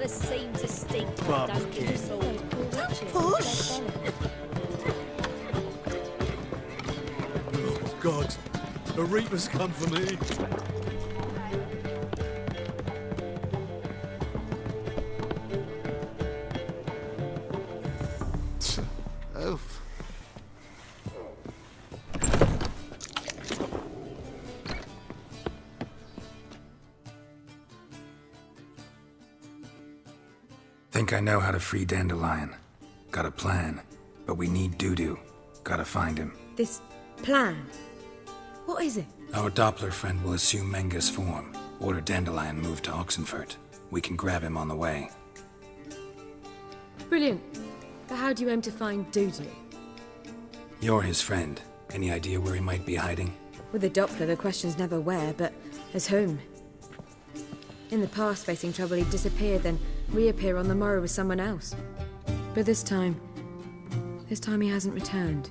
never seem to stink like those Bumpkin. salt. Push! Oh, God. A reaper's come for me. Oof. Think I know how to free Dandelion. Got a plan, but we need Dudu. Gotta find him. This plan? What is it? Our Doppler friend will assume Menga's form. Order Dandelion moved to Oxenfurt. We can grab him on the way. Brilliant. But how do you aim to find Dudu? You're his friend. Any idea where he might be hiding? With the Doppler, the question's never where, but as whom. In the past, facing trouble, he'd disappear, then reappear on the morrow with someone else. But this time he hasn't returned.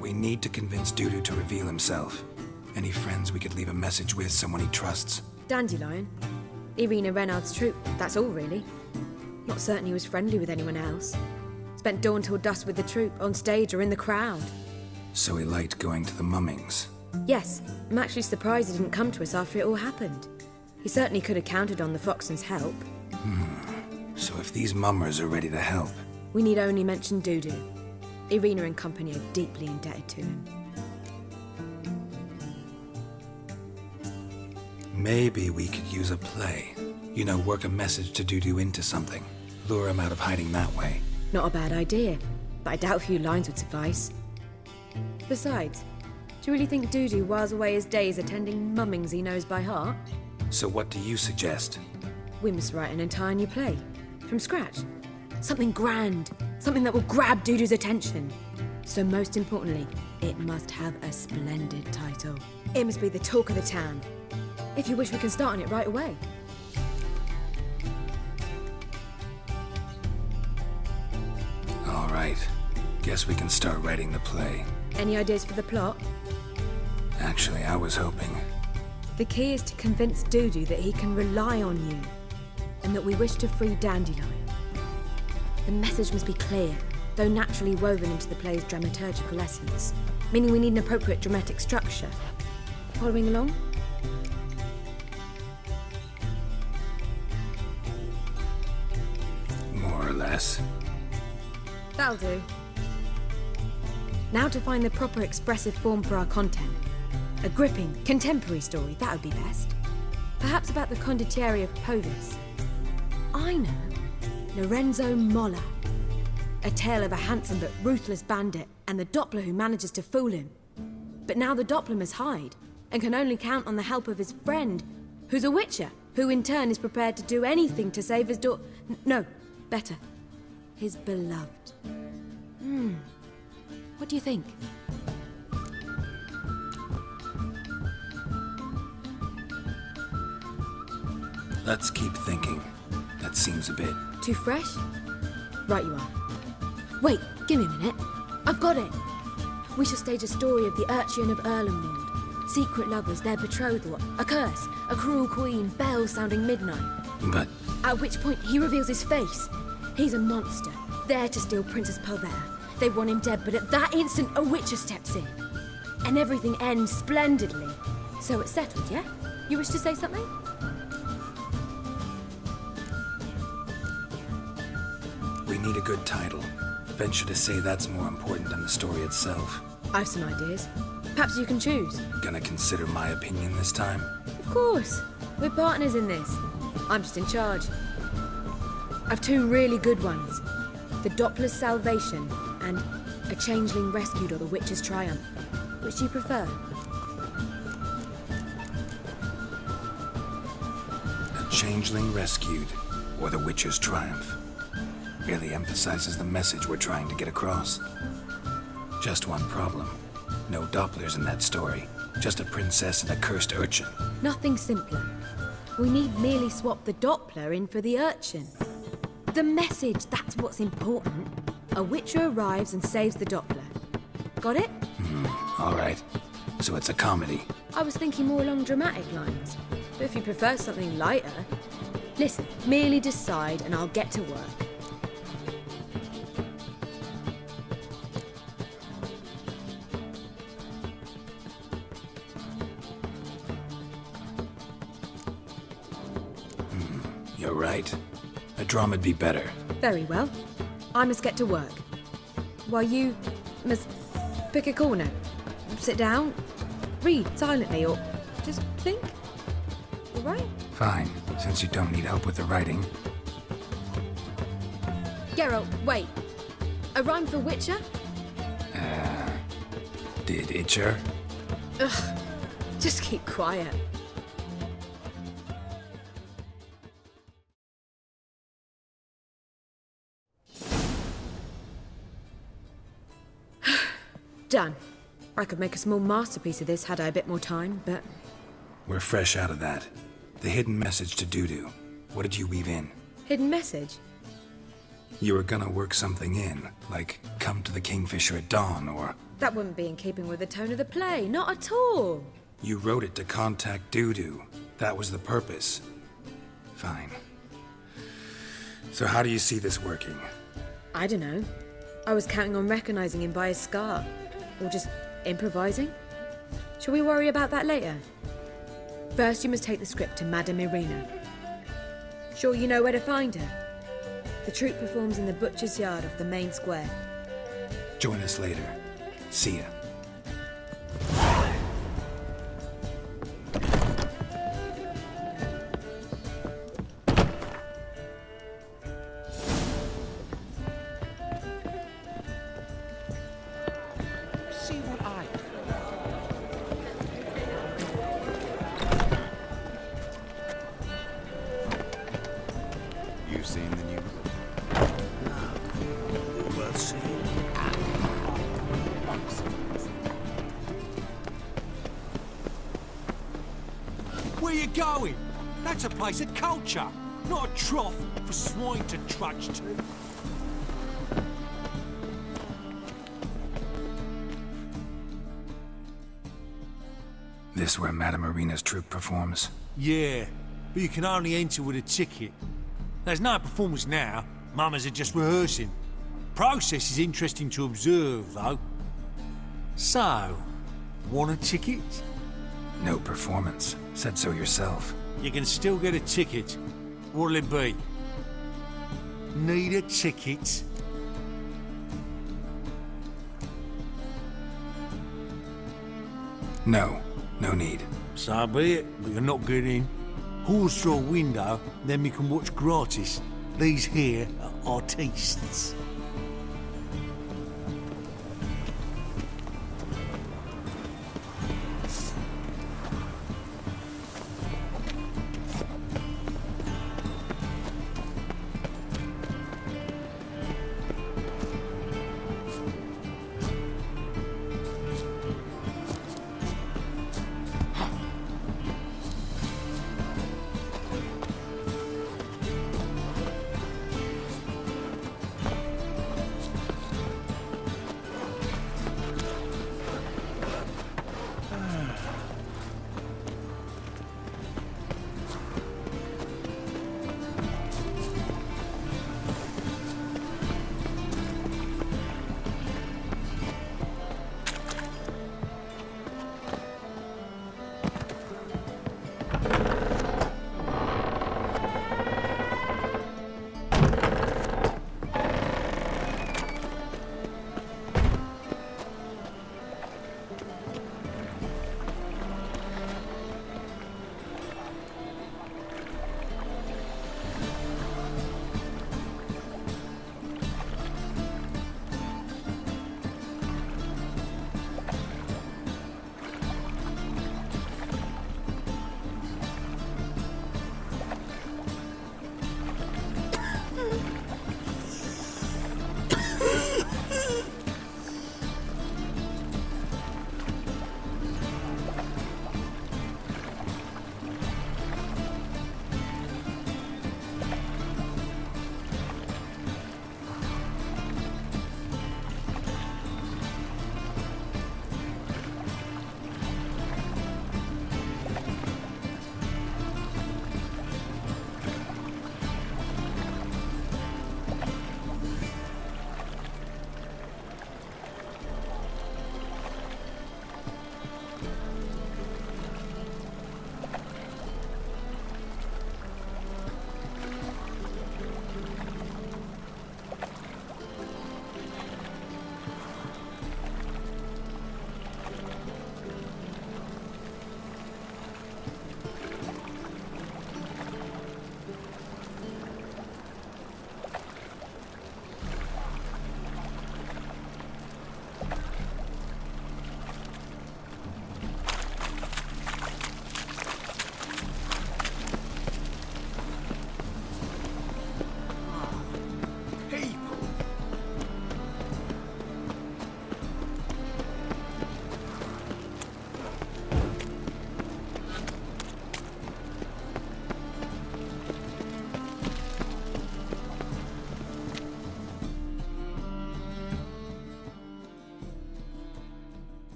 We need to convince Dudu to reveal himself. Any friends we could leave a message with, someone he trusts? Dandelion? Irina Renard's troupe, that's all really. Not certain he was friendly with anyone else. Spent dawn till dusk with the troupe, on stage or in the crowd. So he liked going to the mummings. Yes, I'm actually surprised he didn't come to us after it all happened. He certainly could have counted on the Foxton's help. So if these mummers are ready to help... We need only mention Dudu. Irina and company are deeply indebted to him. Maybe we could use a play. You know, work a message to Dudu into something. Lure him out of hiding that way. Not a bad idea, but I doubt a few lines would suffice. Besides, do you really think Dudu whiles away his days attending mummings he knows by heart? So what do you suggest? We must write an entire new play. From scratch. Something grand. Something that will grab Dudu's attention. So most importantly, it must have a splendid title. It must be the talk of the town. If you wish, we can start on it right away. All right. Guess we can start writing the play. Any ideas for the plot? Actually, I was hoping... The key is to convince Dudu that he can rely on you, and that we wish to free Dandelion. The message must be clear, though naturally woven into the play's dramaturgical essence, meaning we need an appropriate dramatic structure. Following along? More or less. That'll do. Now to find the proper expressive form for our content. A gripping, contemporary story, that would be best. Perhaps about the condottieri of Povis. I know. Lorenzo Molla. A tale of a handsome but ruthless bandit and the Doppler who manages to fool him. But now the Doppler must hide and can only count on the help of his friend, who's a witcher, who in turn is prepared to do anything to save his no, better, his beloved. What do you think? Let's keep thinking. That seems a bit... Too fresh? Right you are. Wait, give me a minute. I've got it. We shall stage a story of the Urchin of Erlenwald. Secret lovers, their betrothal, a curse, a cruel queen, bells sounding midnight. But... At which point he reveals his face. He's a monster, there to steal Princess Pulvera. They want him dead, but at that instant a witcher steps in. And everything ends splendidly. So it's settled, yeah? You wish to say something? We need a good title. Venture to say that's more important than the story itself. I've some ideas. Perhaps you can choose. Gonna consider my opinion this time? Of course. We're partners in this. I'm just in charge. I've two really good ones. The Doppler's Salvation and A Changeling Rescued or The Witcher's Triumph. Which do you prefer? A Changeling Rescued or The Witcher's Triumph. Really emphasizes the message we're trying to get across. Just one problem. No Dopplers in that story. Just a princess and a cursed urchin. Nothing simpler. We need merely swap the Doppler in for the urchin. The message, that's what's important. A witcher arrives and saves the Doppler. Got it? All right. So it's a comedy. I was thinking more along dramatic lines. But if you prefer something lighter... Listen, merely decide and I'll get to work. You're right. A drama'd be better. Very well. I must get to work. While you must pick a corner, sit down, read silently, or just think. All right? Fine, since you don't need help with the writing. Geralt, wait. A rhyme for Witcher? Did Itcher? Ugh. Just keep quiet. Done. I could make a small masterpiece of this had I a bit more time, but... We're fresh out of that. The hidden message to Dudu. What did you weave in? Hidden message? You were gonna work something in, like come to the Kingfisher at dawn, or... That wouldn't be in keeping with the tone of the play, not at all. You wrote it to contact Dudu. That was the purpose. Fine. So how do you see this working? I don't know. I was counting on recognizing him by his scar. Or just improvising? Shall we worry about that later? First, you must take the script to Madame Irina. Sure you know where to find her? The troupe performs in the butcher's yard off the main square. Join us later. See ya. See what I... You seen the news? Worth seeing. Where you going? That's a place of culture, not a trough for swine to trudge to. This where Madame Irina's troupe performs? Yeah, but you can only enter with a ticket. There's no performance now. Mamas are just rehearsing. Process is interesting to observe, though. So, want a ticket? No performance. Said so yourself. You can still get a ticket. What'll it be? Need a ticket? No. No need. So be it, but you're not getting in. Horse through a window, then we can watch gratis. These here are artistes.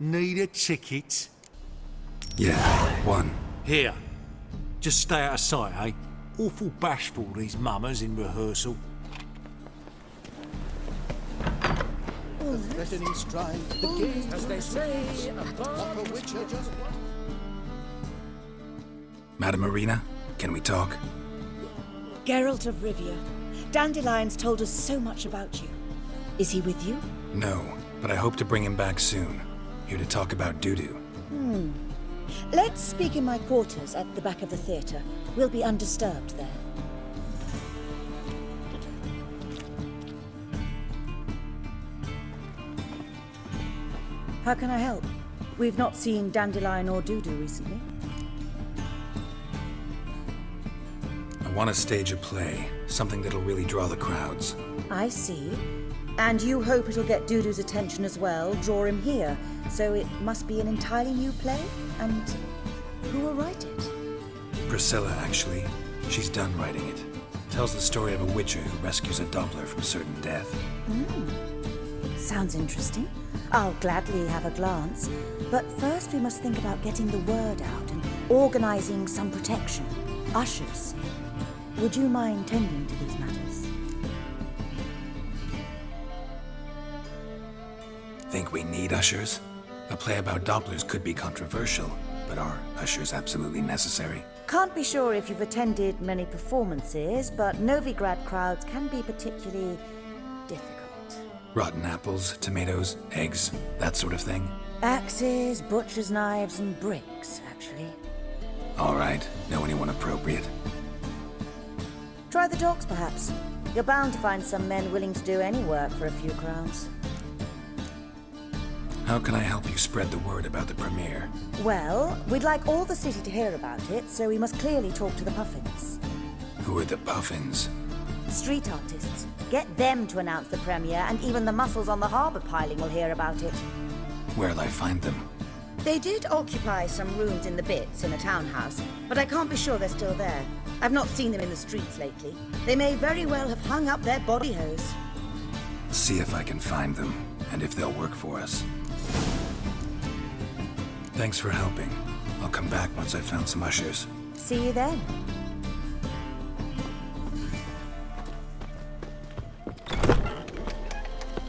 Need a ticket? Yeah, one. Here. Just stay out of sight, eh? Awful bashful, these mummers in rehearsal. Threatening stride, the game, as they say, a witcher just... Madame Marina, can we talk? Geralt of Rivia. Dandelion's told us so much about you. Is he with you? No, but I hope to bring him back soon. Here to talk about Dudu. Let's speak in my quarters at the back of the theatre. We'll be undisturbed there. How can I help? We've not seen Dandelion or Dudu recently. I want to stage a play, something that'll really draw the crowds. I see. And you hope it'll get Dudu's attention as well, draw him here. So it must be an entirely new play? And who will write it? Priscilla, actually. She's done writing it. Tells the story of a witcher who rescues a Doppler from certain death. Sounds interesting. I'll gladly have a glance. But first we must think about getting the word out and organizing some protection. Ushers. Would you mind tending to these matters? Think we need ushers? A play about Dopplers could be controversial, but are ushers absolutely necessary? Can't be sure if you've attended many performances, but Novigrad crowds can be particularly difficult. Rotten apples, tomatoes, eggs, that sort of thing? Axes, butcher's knives, and bricks, actually. All right, know anyone appropriate? Try the docks, perhaps. You're bound to find some men willing to do any work for a few crowns. How can I help you spread the word about the premiere? Well, we'd like all the city to hear about it, so we must clearly talk to the Puffins. Who are the Puffins? Street artists. Get them to announce the premiere, and even the muscles on the harbour piling will hear about it. Where'll I find them? They did occupy some rooms in the Bits in a townhouse, but I can't be sure they're still there. I've not seen them in the streets lately. They may very well have hung up their body hose. See if I can find them, and if they'll work for us. Thanks for helping. I'll come back once I've found some ushers. See you then.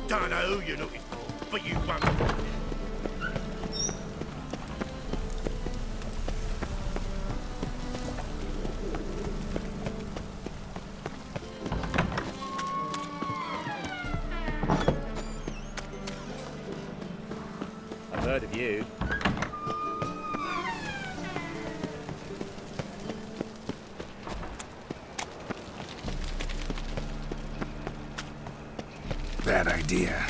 Don't know who you're looking for, but you won't. I've heard of you. Bad idea.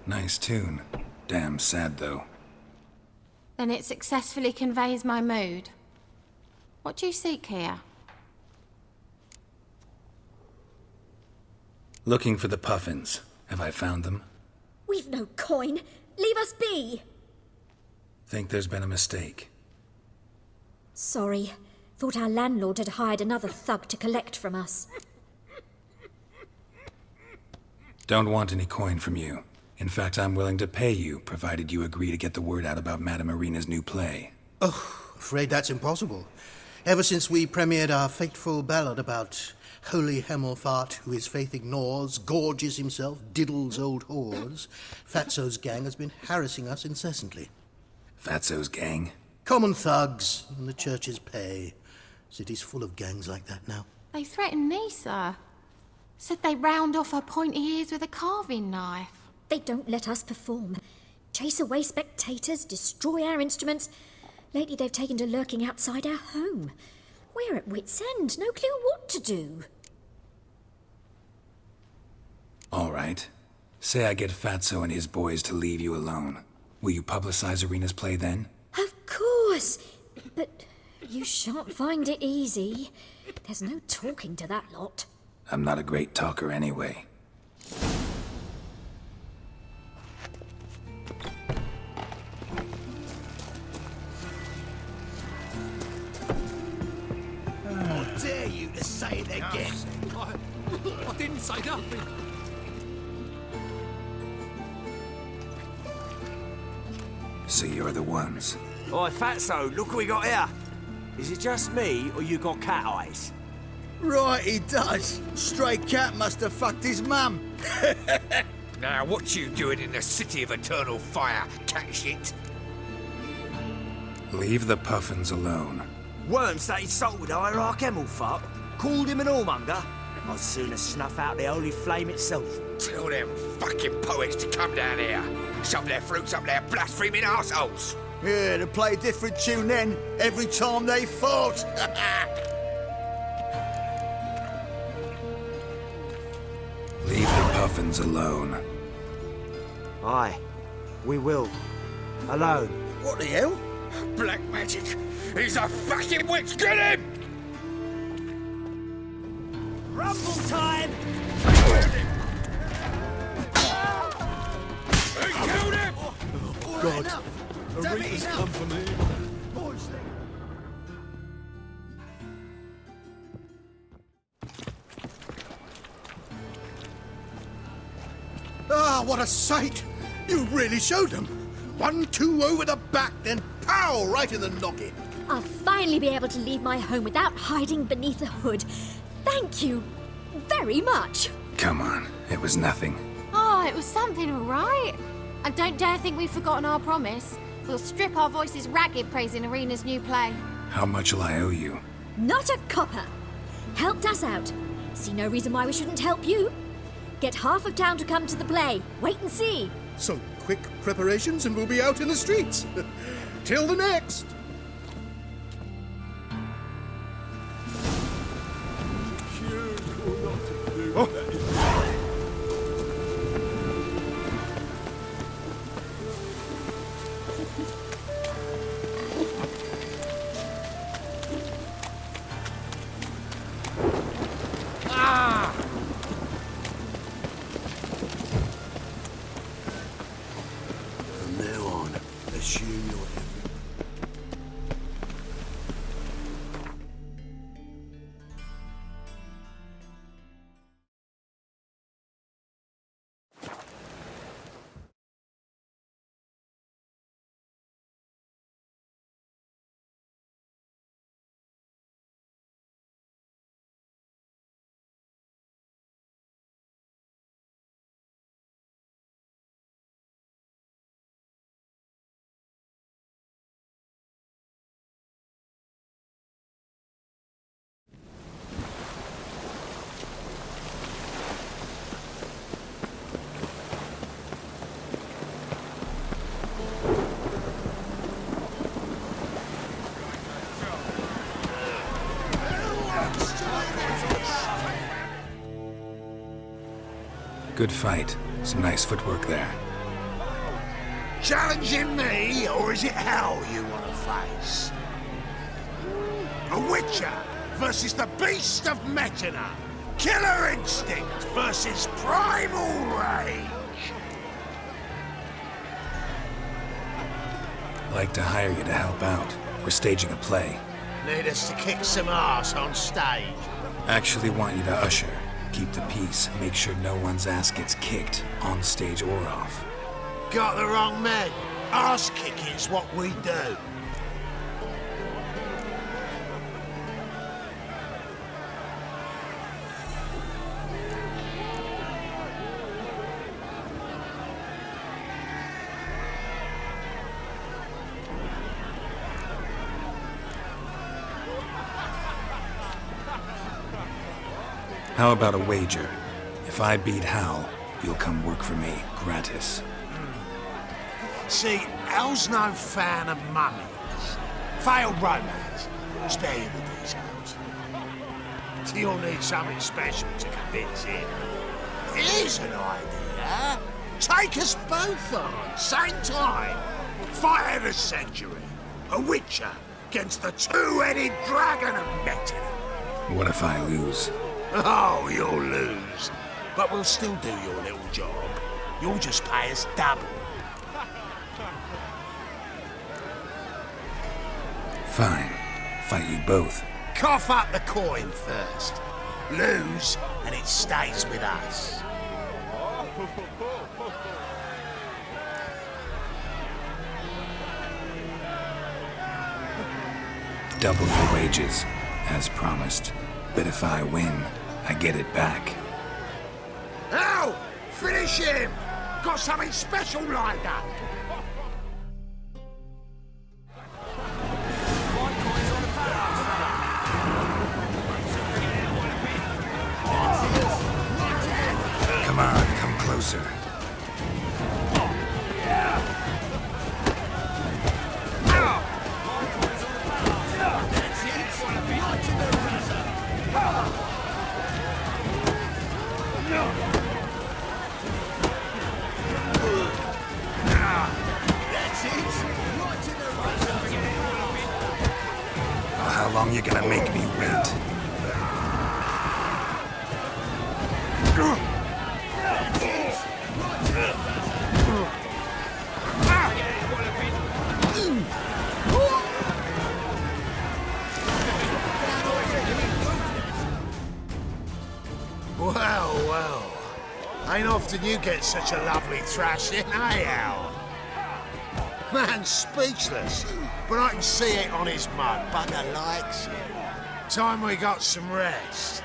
Nice tune. Damn sad, though. Then it successfully conveys my mood. What do you seek here? Looking for the Puffins. Have I found them? We've no coin. Leave us be. Think there's been a mistake. Sorry. Thought our landlord had hired another thug to collect from us. Don't want any coin from you. In fact, I'm willing to pay you, provided you agree to get the word out about Madame Marina's new play. Oh, afraid that's impossible. Ever since we premiered our fateful ballad about holy Hemelfart, who his faith ignores, gorges himself, diddles old whores, Fatso's gang has been harassing us incessantly. Fatso's gang? Common thugs in the church's pay. City's full of gangs like that now. They threatened me, sir. Said they round off her pointy ears with a carving knife. They don't let us perform. Chase away spectators, destroy our instruments. Lately they've taken to lurking outside our home. We're at wit's end, no clue what to do. All right. Say I get Fatso and his boys to leave you alone. Will you publicize Arena's play then? Of course! But you shan't find it easy. There's no talking to that lot. I'm not a great talker anyway. How dare you to say it again? I didn't say nothing. So you're the ones. Oi, Fatso, look what we got here. Is it just me, or you got cat eyes? Right, he does. Stray cat must have fucked his mum. Now, what you doing in the city of eternal fire, cat shit? Leave the puffins alone. Worms that insulted Hierarch Emelfart, called him an whoremonger. I'd sooner snuff out the holy flame itself. Tell them fucking poets to come down here. Shove their fruits up their blaspheming arseholes. Yeah, to play a different tune then, every time they fought. Leave the puffins alone. Aye, we will. Alone. What the hell? Black magic. He's a fucking witch. Get him! Rumble time! He killed him! God, Arena's come for me. Ah, what a sight! You really showed them. 1-2 over the back, then pow, right in the noggin. I'll finally be able to leave my home without hiding beneath a hood. Thank you very much. Come on, it was nothing. Oh, it was something, all right. I don't dare think we've forgotten our promise. We'll strip our voices ragged praising Arena's new play. How much will I owe you? Not a copper. Helped us out. See no reason why we shouldn't help you. Get half of town to come to the play. Wait and see. So quick preparations and we'll be out in the streets. Till the next. From now on, assume you're Good fight. Some nice footwork there. Challenging me, or is it hell you want to face? A Witcher versus the Beast of Metina. Killer instinct versus primal rage. I'd like to hire you to help out. We're staging a play. Need us to kick some ass on stage. Actually want you to usher. Keep the peace. Make sure no one's ass gets kicked, on stage or off. Got the wrong men. Ass kicking's what we do. How about a wager? If I beat Hal, you'll come work for me, gratis. See, El's no fan of mummies. Failed romance. Spare you the details. You'll need something special to convince him. Here's an idea. Take us both on, same time. Fight of the century. A witcher against the two-headed dragon of Metina. What if I lose? Oh, you'll lose. But we'll still do your little job. You'll just pay us double. Fine. Fight you both. Cough up the coin first. Lose, and it stays with us. Double your wages, as promised. But if I win, I get it back. Ow! Finish him! Got something special lined up. Come on, come closer. How long you gonna make me wait? Well. Ain't often you get such a lovely thrashing, eh, Al? Man's speechless, but I can see it on his mug. Bugger likes it. Time we got some rest.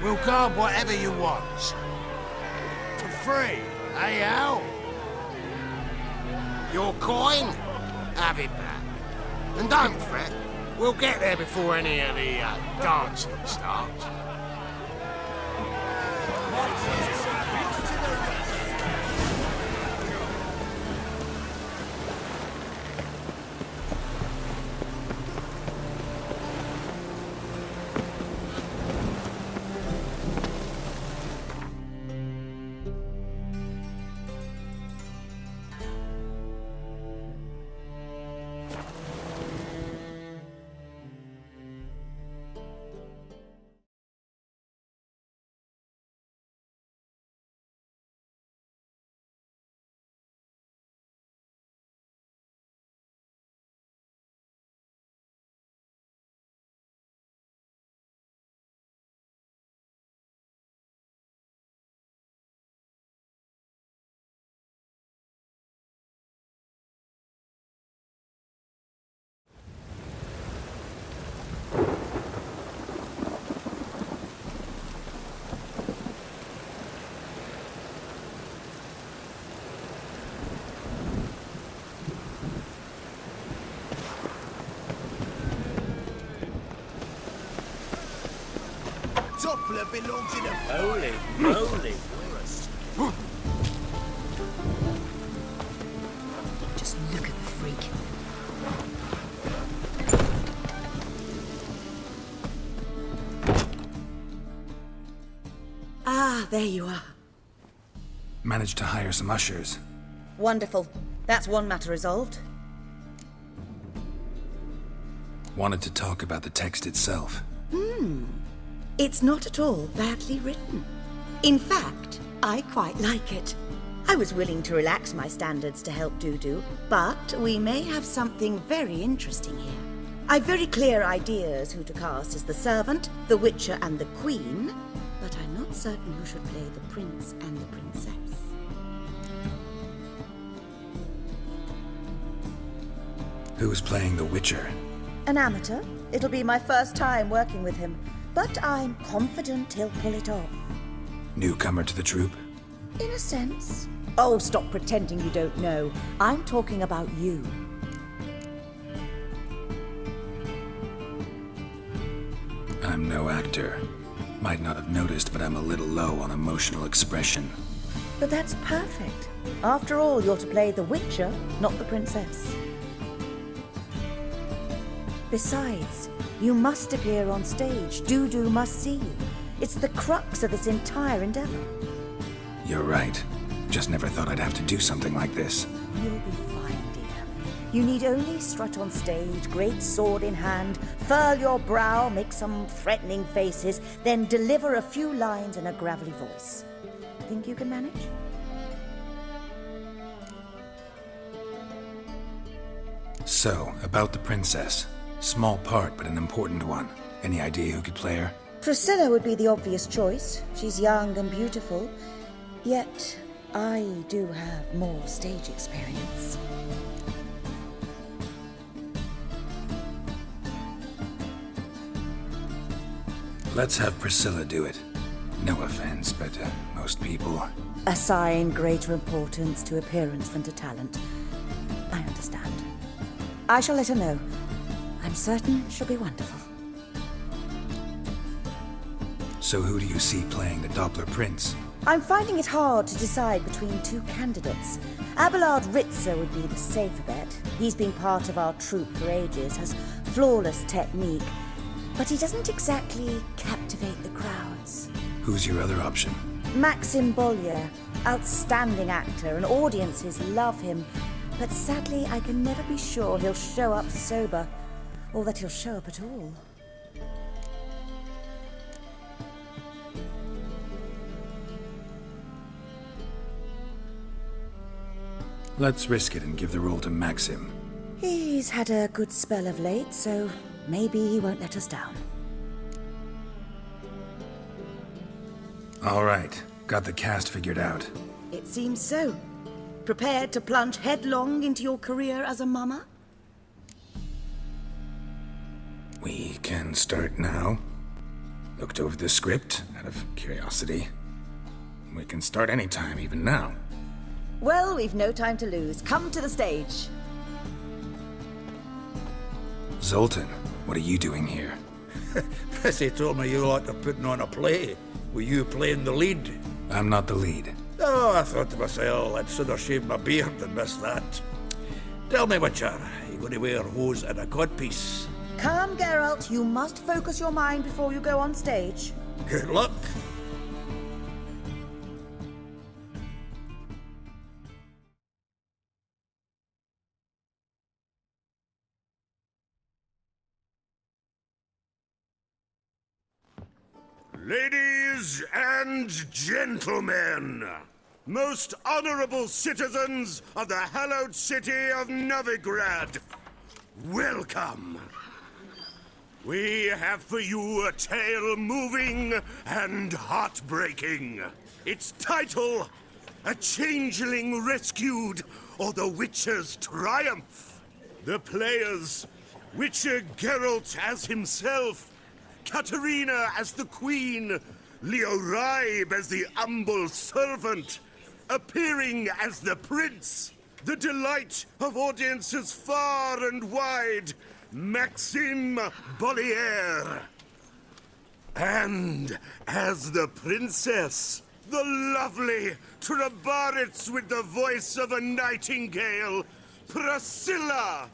We'll guard whatever you want. For free, eh, Al? Your coin? Have it back. And don't fret, we'll get there before any of the dancing starts. Doppler belongs in a... Holy moly. Just look at the freak. Ah, there you are. Managed to hire some ushers. Wonderful. That's one matter resolved. Wanted to talk about the text itself. It's not at all badly written. In fact, I quite like it. I was willing to relax my standards to help Dudu, but we may have something very interesting here. I've very clear ideas who to cast as the servant, the witcher, and the queen, but I'm not certain who should play the prince and the princess. Who's playing the Witcher? An amateur. It'll be my first time working with him, but I'm confident he'll pull it off. Newcomer to the troupe? In a sense. Oh, stop pretending you don't know. I'm talking about you. I'm no actor. Might not have noticed, but I'm a little low on emotional expression. But that's perfect. After all, you're to play the Witcher, not the princess. Besides, you must appear on stage. Dudu must see you. It's the crux of this entire endeavor. You're right. Just never thought I'd have to do something like this. You'll be fine, dear. You need only strut on stage, great sword in hand, furl your brow, make some threatening faces, then deliver a few lines in a gravelly voice. Think you can manage? So, about the princess. Small part, but an important one. Any idea who could play her? Priscilla would be the obvious choice. She's young and beautiful. Yet, I do have more stage experience. Let's have Priscilla do it. No offense, but most people... Assign greater importance to appearance than to talent. I understand. I shall let her know. I'm certain she'll be wonderful. So who do you see playing the Doppler Prince? I'm finding it hard to decide between two candidates. Abelard Ritzer would be the safer bet. He's been part of our troupe for ages, has flawless technique, but he doesn't exactly captivate the crowds. Who's your other option? Maxim Bollier, outstanding actor, and audiences love him. But sadly, I can never be sure he'll show up sober, or that he'll show up at all. Let's risk it and give the role to Maxim. He's had a good spell of late, so maybe he won't let us down. All right, got the cast figured out. It seems so. Prepared to plunge headlong into your career as a mama? We can start now. Looked over the script, out of curiosity. We can start anytime, even now. Well, we've no time to lose. Come to the stage. Zoltan, what are you doing here? Prissy told me you like to putting on a play. Were you playing the lead? I'm not the lead. Oh, I thought to myself, I'd sooner shave my beard than miss that. Tell me, Witcher, are you going to wear hose and a codpiece? Come, Geralt. You must focus your mind before you go on stage. Good luck. Ladies and gentlemen, most honorable citizens of the hallowed city of Novigrad, welcome. We have for you a tale moving and heartbreaking. Its title, A Changeling Rescued, or The Witcher's Triumph. The players, Witcher Geralt as himself, Katerina as the Queen, Leo Raib as the humble servant, appearing as the Prince, the delight of audiences far and wide, Maxim Bollier. And as the Princess, the lovely Trabaritz with the voice of a nightingale, Priscilla.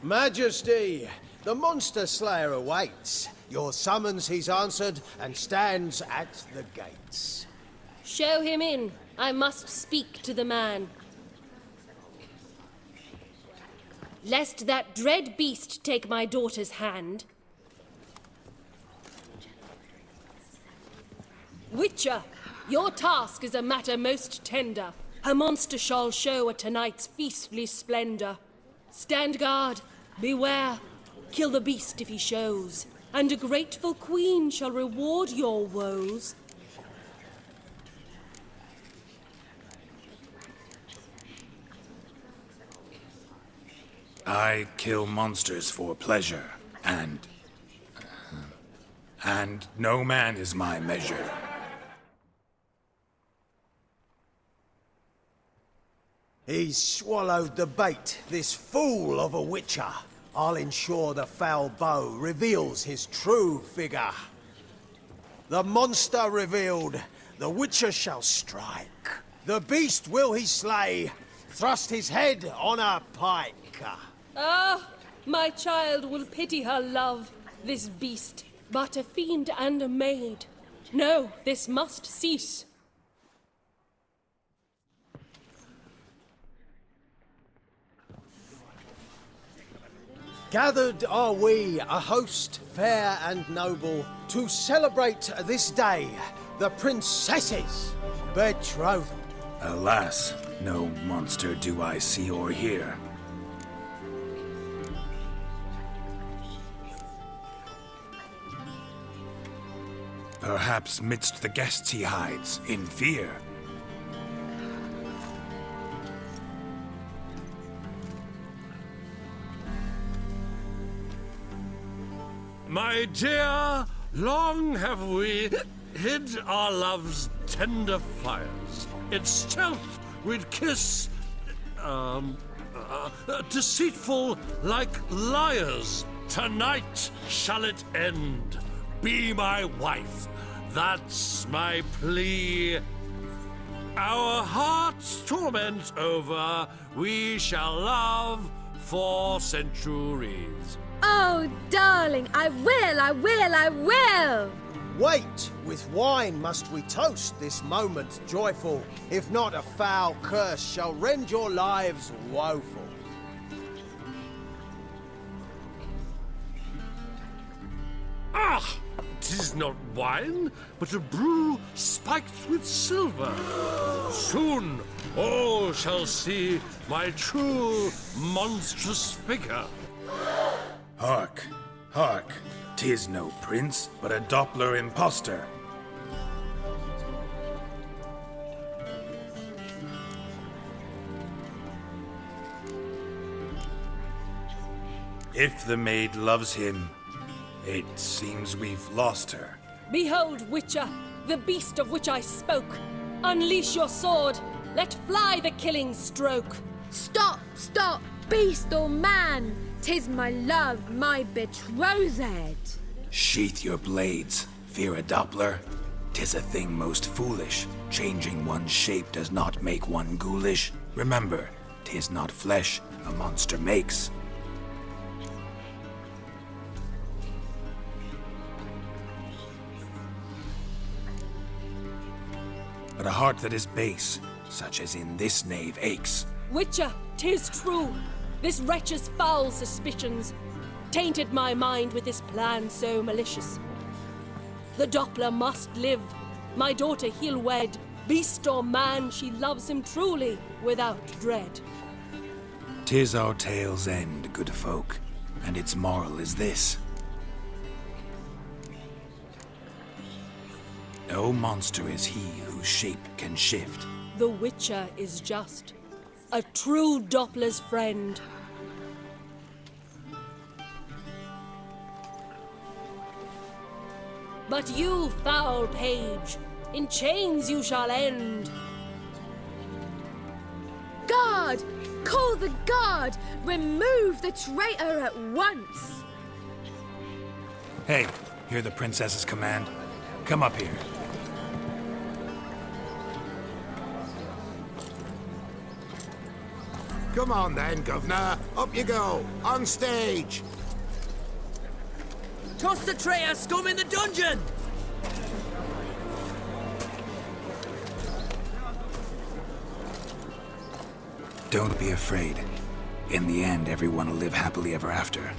Majesty, the monster slayer awaits. Your summons he's answered and stands at the gates. Show him in. I must speak to the man. Lest that dread beast take my daughter's hand. Witcher, your task is a matter most tender. Her monster shall show at tonight's feastly splendor. Stand guard, beware, kill the beast if he shows, and a grateful queen shall reward your woes. I kill monsters for pleasure, and no man is my measure. He's swallowed the bait, this fool of a witcher. I'll ensure the foul bow reveals his true figure. The monster revealed, the witcher shall strike. The beast will he slay, thrust his head on a pike. Ah, my child will pity her love, this beast, but a fiend and a maid. No, this must cease. Gathered are we, a host fair and noble, to celebrate this day, the princess's betrothal. Alas, no monster do I see or hear. Perhaps midst the guests he hides, in fear. My dear, long have we hid our love's tender fires. In stealth we'd kiss, deceitful like liars. Tonight shall it end. Be my wife, that's my plea. Our hearts' torment over, we shall love for centuries. Oh, darling, I will! Wait, with wine must we toast this moment joyful. If not, a foul curse shall rend your lives woeful. Ah! 'Tis not wine, but a brew spiked with silver. Soon all shall see my true monstrous figure. Hark, hark, 'tis no prince, but a Doppler impostor. If the maid loves him, it seems we've lost her. Behold, Witcher, the beast of which I spoke. Unleash your sword. Let fly the killing stroke. Stop, stop, beast or man! 'Tis my love, my betrothed. Sheath your blades, fear a Doppler. 'Tis a thing most foolish. Changing one's shape does not make one ghoulish. Remember, 'tis not flesh a monster makes. But a heart that is base, such as in this knave, aches. Witcher, 'tis true. This wretch's foul suspicions tainted my mind with this plan so malicious. The Doppler must live. My daughter he'll wed. Beast or man, she loves him truly, without dread. 'Tis our tale's end, good folk, and its moral is this. No monster is he whose shape can shift. The Witcher is just. A true Doppler's friend. But you, foul page, in chains you shall end. Guard! Call the guard! Remove the traitor at once! Hey, hear the princess's command? Come up here. Come on then, Governor. Up you go. On stage. Toss the traitor scum in the dungeon! Don't be afraid. In the end, everyone will live happily ever after.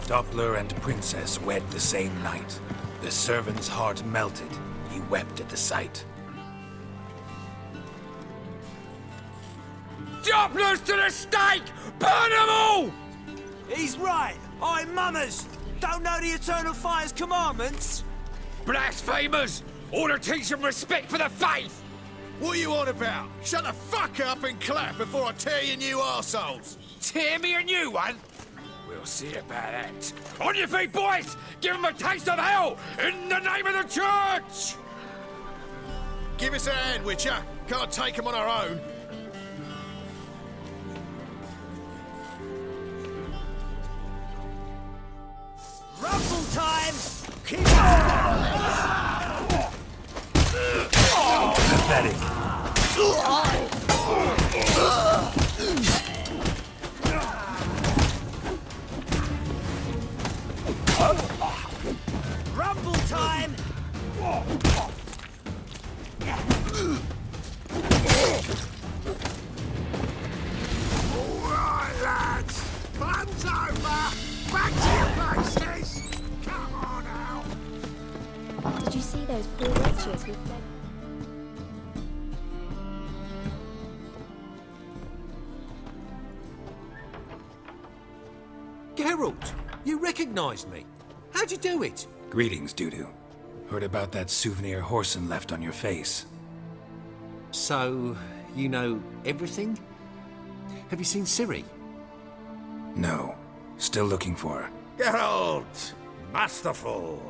Doppler and Princess wed the same night. The servant's heart melted. He wept at the sight. Dopplers to the stake! Burn them all! He's right. I'm mummers. don't know the Eternal Fire's commandments? Blasphemers! Order teach some respect for the faith! What are you on about? Shut the fuck up and clap before I tear you new arseholes! Tear me a new one? We'll see about that. On your feet, boys! Give them a taste of hell in the name of the church! Give us a hand, Witcher. Can't take them on our own. Rumble time! Keep on! Pathetic. Rumble time! Alright, lads. Fun's over. Back to your places. Come on now. Did you see those poor witches with their... Geralt, you recognise me. How'd you do it? Greetings, Dudu. Heard about that souvenir Whoreson left on your face. So, you know everything? Have you seen Ciri? No. Still looking for her. Geralt! Masterful!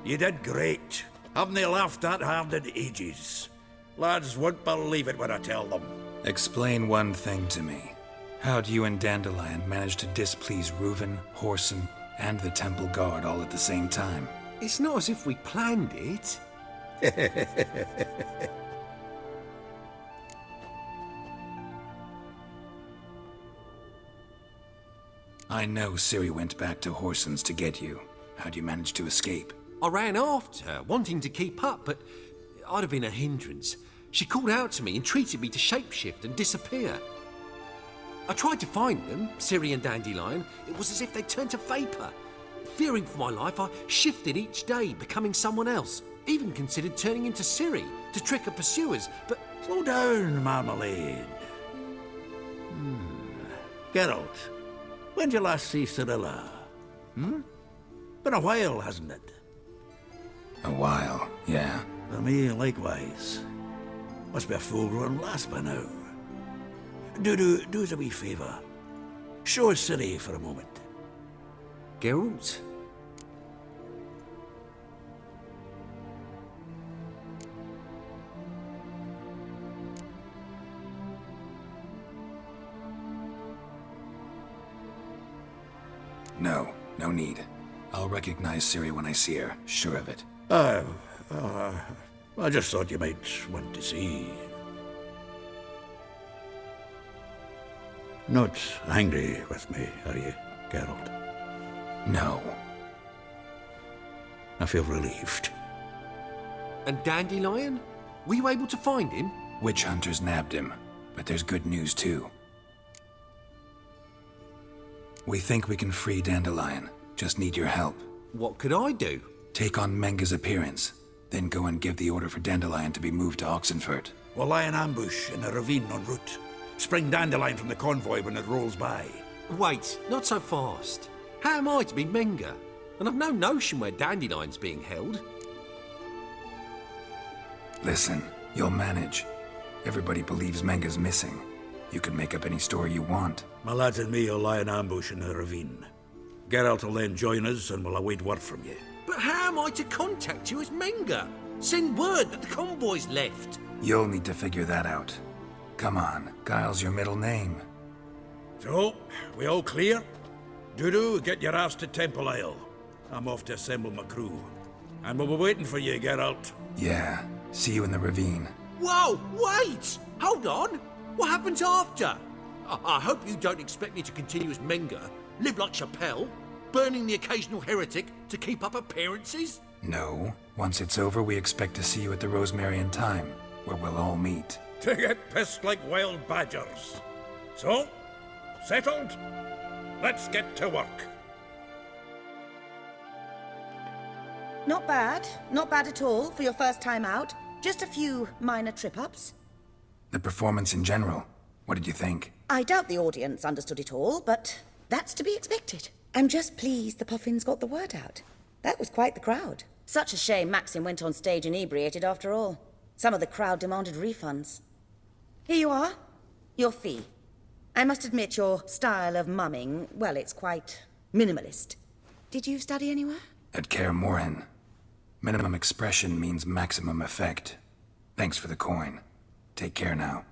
You did great. Haven't they laughed that hard in ages? Lads won't believe it when I tell them. Explain one thing to me. How'd you and Dandelion manage to displease Reuven, Whoreson, and the Temple Guard all at the same time? It's not as if we planned it. I know Ciri went back to Whoreson's to get you. How'd you manage to escape? I ran after her, wanting to keep up, but I'd have been a hindrance. She called out to me, entreated me to shapeshift and disappear. I tried to find them, Ciri and Dandelion. It was as if they'd turned to vapour. Fearing for my life, I shifted each day, becoming someone else. Even considered turning into Ciri to trick her pursuers, but... Slow down, Marmalade. Geralt, when'd you last see Cirilla? Been a while, hasn't it? A while, yeah. For me, likewise. Must be a full-grown lass by now. Do us a wee favour. Show us Ciri for a moment. Geralt? No, no need. I'll recognize Ciri when I see her, sure of it. I just thought you might want to see. Not angry with me, are you, Geralt? No. I feel relieved. And Dandelion? Were you able to find him? Witch hunters nabbed him, but there's good news too. We think we can free Dandelion. Just need your help. What could I do? Take on Menga's appearance, then go and give the order for Dandelion to be moved to Oxenfurt. We'll lie in ambush in a ravine en route. Spring Dandelion from the convoy when it rolls by. Wait, not so fast. How am I to be Menga? And I've no notion where Dandelion's being held. Listen, you'll manage. Everybody believes Menga's missing. You can make up any story you want. My lads and me will lie in ambush in the ravine. Geralt will then join us and we'll await word from you. But how am I to contact you as Menga? Send word that the convoy's left. You'll need to figure that out. Come on, Guile's your middle name. So, we all clear? Dudu, get your ass to Temple Isle. I'm off to assemble my crew. And we'll be waiting for you, Geralt. Yeah, see you in the ravine. Whoa, wait! Hold on! What happens after? I hope you don't expect me to continue as Menga, live like Chappelle, burning the occasional heretic to keep up appearances? No. Once it's over, we expect to see you at the Rosemary in Time, where we'll all meet. To get pissed like wild badgers. So, settled? Let's get to work. Not bad. Not bad at all for your first time out. Just a few minor trip-ups. The performance in general, what did you think? I doubt the audience understood it all, but that's to be expected. I'm just pleased the Puffins got the word out. That was quite the crowd. Such a shame Maxim went on stage inebriated after all. Some of the crowd demanded refunds. Here you are. Your fee. I must admit your style of mumming, well, it's quite minimalist. Did you study anywhere? At Kaer Morhen. Minimum expression means maximum effect. Thanks for the coin. Take care now.